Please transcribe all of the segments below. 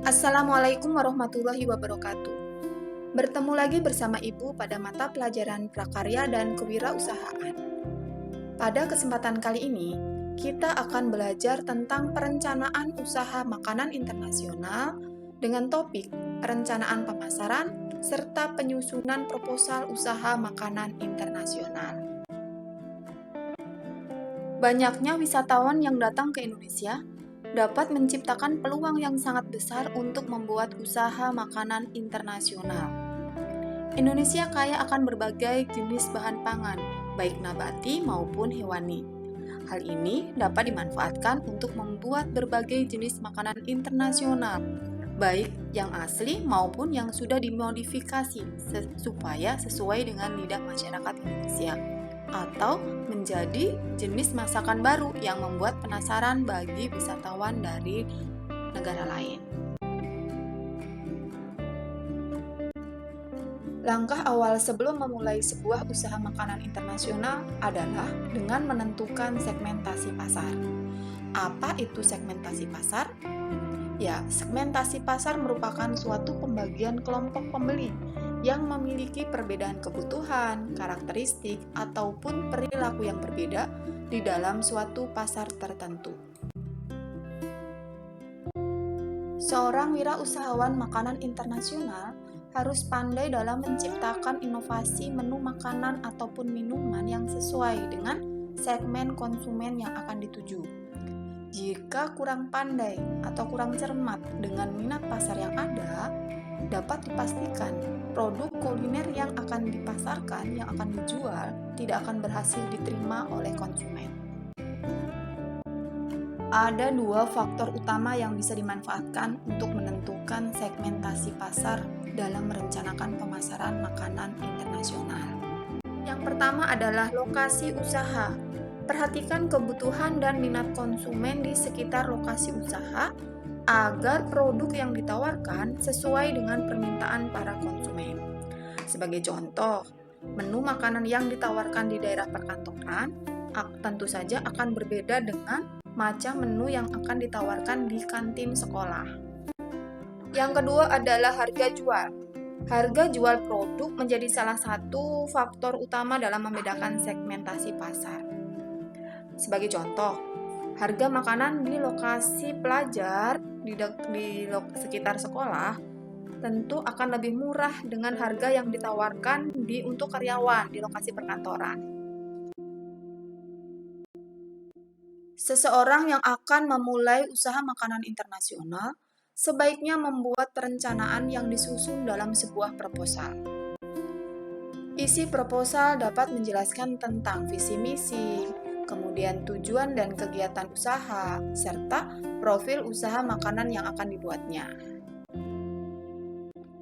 Assalamualaikum warahmatullahi wabarakatuh. Bertemu lagi bersama Ibu pada mata pelajaran prakarya dan kewirausahaan. Pada kesempatan kali ini, kita akan belajar tentang perencanaan usaha makanan internasional dengan topik perencanaan pemasaran serta penyusunan proposal usaha makanan internasional. Banyaknya wisatawan yang datang ke Indonesia dapat menciptakan peluang yang sangat besar untuk membuat usaha makanan internasional. Indonesia kaya akan berbagai jenis bahan pangan, baik nabati maupun hewani. Hal ini dapat dimanfaatkan untuk membuat berbagai jenis makanan internasional, baik yang asli maupun yang sudah dimodifikasi supaya sesuai dengan lidah masyarakat Indonesia, atau menjadi jenis masakan baru yang membuat penasaran bagi wisatawan dari negara lain. Langkah awal sebelum memulai sebuah usaha makanan internasional adalah dengan menentukan segmentasi pasar. Apa itu segmentasi pasar? Ya, segmentasi pasar merupakan suatu pembagian kelompok pembeli yang memiliki perbedaan kebutuhan, karakteristik, ataupun perilaku yang berbeda di dalam suatu pasar tertentu. Seorang wirausahawan makanan internasional harus pandai dalam menciptakan inovasi menu makanan ataupun minuman yang sesuai dengan segmen konsumen yang akan dituju. Jika kurang pandai atau kurang cermat dengan minat pasar yang ada, dapat dipastikan produk kuliner yang akan dipasarkan, yang akan dijual, tidak akan berhasil diterima oleh konsumen. Ada dua faktor utama yang bisa dimanfaatkan untuk menentukan segmentasi pasar dalam merencanakan pemasaran makanan internasional. Yang pertama adalah lokasi usaha. Perhatikan kebutuhan dan minat konsumen di sekitar lokasi usaha agar produk yang ditawarkan sesuai dengan permintaan para konsumen. Sebagai contoh, menu makanan yang ditawarkan di daerah perkantoran tentu saja akan berbeda dengan macam menu yang akan ditawarkan di kantin sekolah. Yang kedua adalah harga jual. Harga jual produk menjadi salah satu faktor utama dalam membedakan segmentasi pasar. Sebagai contoh, harga makanan di lokasi pelajar di sekitar sekolah tentu akan lebih murah dengan harga yang ditawarkan untuk karyawan di lokasi perkantoran. Seseorang yang akan memulai usaha makanan internasional sebaiknya membuat perencanaan yang disusun dalam sebuah proposal. Isi proposal dapat menjelaskan tentang visi misi, kemudian tujuan dan kegiatan usaha, serta profil usaha makanan yang akan dibuatnya.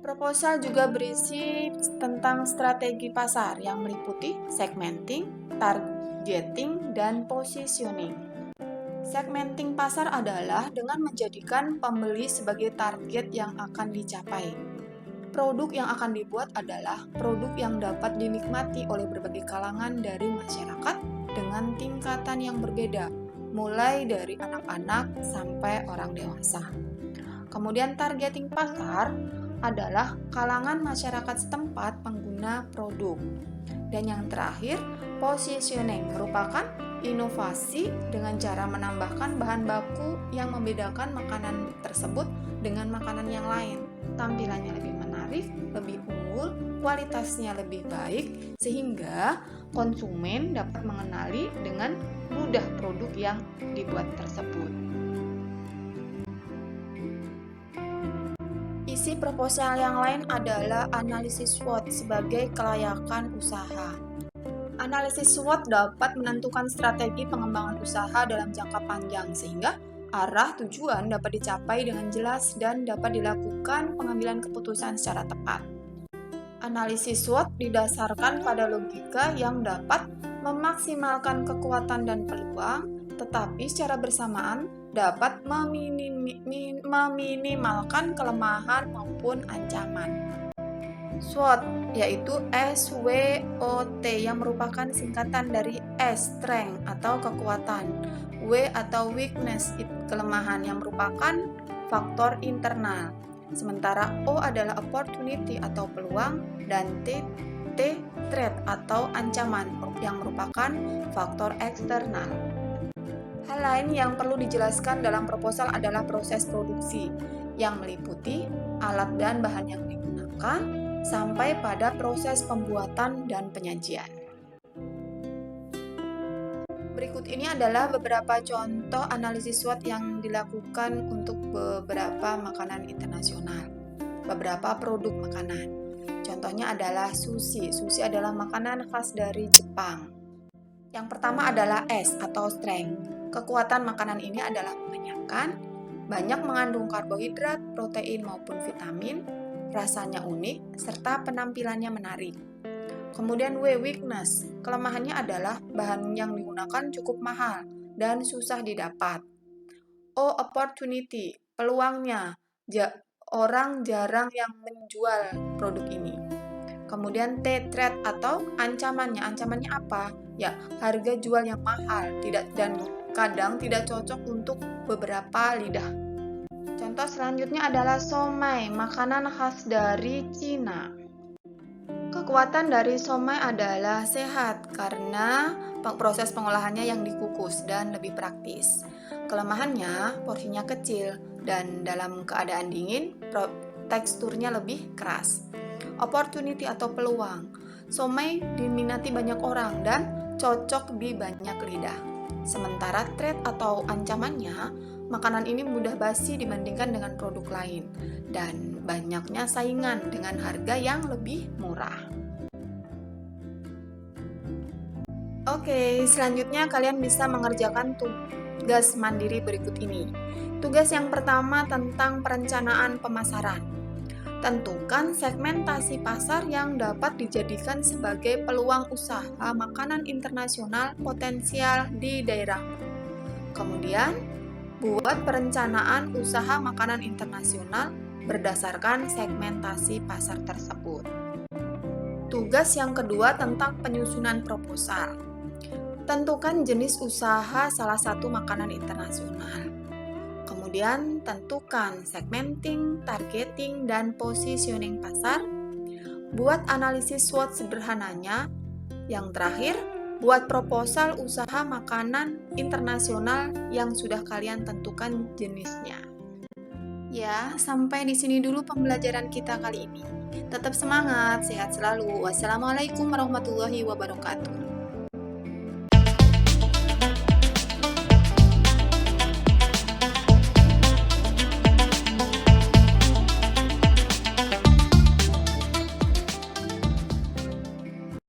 Proposal juga berisi tentang strategi pasar yang meliputi segmenting, targeting, dan positioning. Segmenting pasar adalah dengan menjadikan pembeli sebagai target yang akan dicapai. Produk yang akan dibuat adalah produk yang dapat dinikmati oleh berbagai kalangan dari masyarakat dengan tingkatan yang berbeda, mulai dari anak-anak sampai orang dewasa. Kemudian targeting pasar adalah kalangan masyarakat setempat pengguna produk. Dan yang terakhir, positioning merupakan inovasi dengan cara menambahkan bahan baku yang membedakan makanan tersebut dengan makanan yang lain. Tampilannya lebih menarik, lebih unggul, kualitasnya lebih baik, sehingga konsumen dapat mengenali dengan mudah produk yang dibuat tersebut. Isi proposal yang lain adalah analisis SWOT sebagai kelayakan usaha. Analisis SWOT dapat menentukan strategi pengembangan usaha dalam jangka panjang sehingga arah tujuan dapat dicapai dengan jelas dan dapat dilakukan pengambilan keputusan secara tepat. Analisis SWOT didasarkan pada logika yang dapat memaksimalkan kekuatan dan peluang, tetapi secara bersamaan dapat meminimalkan kelemahan maupun ancaman. SWOT yaitu SWOT yang merupakan singkatan dari S, strength atau kekuatan, W atau weakness, kelemahan yang merupakan faktor internal, sementara O adalah opportunity atau peluang, dan T threat atau ancaman yang merupakan faktor eksternal. Hal lain yang perlu dijelaskan dalam proposal adalah proses produksi yang meliputi alat dan bahan yang digunakan sampai pada proses pembuatan dan penyajian. Berikut ini adalah beberapa contoh analisis SWOT yang dilakukan untuk beberapa makanan internasional, beberapa produk makanan. Contohnya adalah sushi. Sushi adalah makanan khas dari Jepang. Yang pertama adalah S atau strength. Kekuatan makanan ini adalah mengenyangkan, banyak mengandung karbohidrat, protein maupun vitamin, rasanya unik, serta penampilannya menarik. Kemudian W, weakness. Kelemahannya adalah bahan yang digunakan cukup mahal dan susah didapat. O, opportunity. Peluangnya, orang jarang yang menjual produk ini. Kemudian T, threat atau ancamannya. Ancamannya apa? Ya, harga jual yang mahal dan kadang tidak cocok untuk beberapa lidah. Contoh selanjutnya adalah somai, makanan khas dari Cina. Kekuatan dari somai adalah sehat karena proses pengolahannya yang dikukus dan lebih praktis. Kelemahannya, porsinya kecil dan dalam keadaan dingin, teksturnya lebih keras. Opportunity atau peluang. Somai diminati banyak orang dan cocok di banyak lidah. Sementara threat atau ancamannya, makanan ini mudah basi dibandingkan dengan produk lain dan banyaknya saingan dengan harga yang lebih murah. Oke, selanjutnya kalian bisa mengerjakan tugas mandiri berikut ini. Tugas yang pertama tentang perencanaan pemasaran. Tentukan segmentasi pasar yang dapat dijadikan sebagai peluang usaha makanan internasional potensial di daerahmu. Kemudian, buat perencanaan usaha makanan internasional berdasarkan segmentasi pasar tersebut. Tugas yang kedua tentang penyusunan proposal. Tentukan jenis usaha salah satu makanan internasional. Kemudian tentukan segmenting, targeting, dan positioning pasar. Buat analisis SWOT sederhananya. Yang terakhir, buat proposal usaha makanan internasional yang sudah kalian tentukan jenisnya. Ya, sampai di sini dulu pembelajaran kita kali ini. Tetap semangat, sehat selalu. Wassalamualaikum warahmatullahi wabarakatuh.